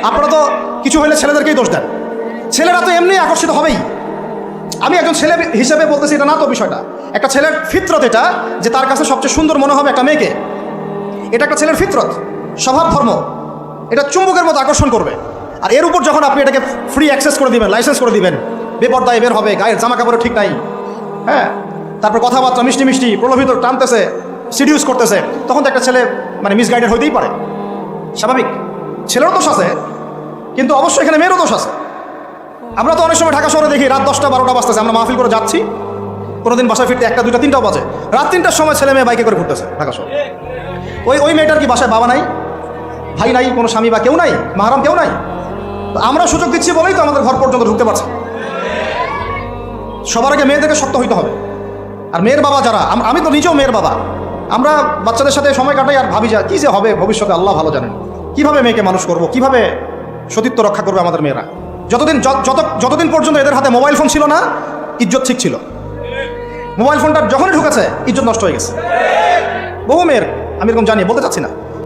আপনারা তো কিছু হলে ছেলেদেরকেই দোষ দেন। ছেলেরা তো এমনি আকর্ষিত হবেই। আমি একজন ছেলে হিসেবে বলতেছি, এটা না তো বিষয়টা। একটা ছেলের ফিতরত এটা, যে তার কাছে সবচেয়ে সুন্দর মনে হবে একটা মেয়েকে। এটা একটা ছেলের ফিতরত, স্বভাব ধর্ম। এটা চুম্বকের মতো আকর্ষণ করবে। আর এর উপর যখন আপনি এটাকে ফ্রি অ্যাক্সেস করে দিবেন, লাইসেন্স করে দিবেন, বেপর্দায় বের হবে, গায়ের জামা কাপড় ঠিক নাই, হ্যাঁ, তারপর কথাবার্তা মিষ্টি মিষ্টি প্রলোভিত টানতেছে, সিডিউস করতেছে, তখন তো একটা ছেলে মানে মিসগাইডেড হইতেই পারে, স্বাভাবিক। ছেলেরও দোষ আছে, কিন্তু অবশ্যই এখানে মেয়েরও দোষ আছে। আমরা তো অনেক সময় ঢাকা শহরে দেখি রাত 10টা 12টা বাজতেছে, আমরা মাহফিল করে যাচ্ছি, কোনোদিন বাসায় ফিরতে 1টা 2টা 3টাও বাজে, রাত 3টার সময় ছেলে মেয়ে বাইকে করে ঘুরতেছে ঢাকা শহর। ওই মেয়েটার কি বাসায় বাবা নাই, ভাই নাই, কোনো স্বামী বা কেউ নাই, মাহারাম কেউ নাই? তো আমরা সুযোগ দিচ্ছি বলেই তো আমাদের ঘর পর্যন্ত ঢুকতে পারছে। সবার আগে মেয়েদেরকে শক্ত হইতে হবে। আর মেয়ের বাবা যারা, আমি তো নিজেও মেয়ের বাবা, আমরা বাচ্চাদের সাথে সময় কাটাই আর ভাবি যা কী যে হবে ভবিষ্যতে, আল্লাহ ভালো জানেন। কীভাবে মেয়েকে মানুষ করব, কিভাবে সতীত্ব রক্ষা করবে আমাদের মেয়েরা। যতদিন পর্যন্ত এদের হাতে মোবাইল ফোন ছিল না, ইজ্জত ঠিক ছিল। মোবাইল ফোনটা যখনই ঢুকেছে, ইজ্জত নষ্ট হয়ে গেছে। বহু মেয়ের, আমি এরকম জানি, বলতে চাচ্ছি না।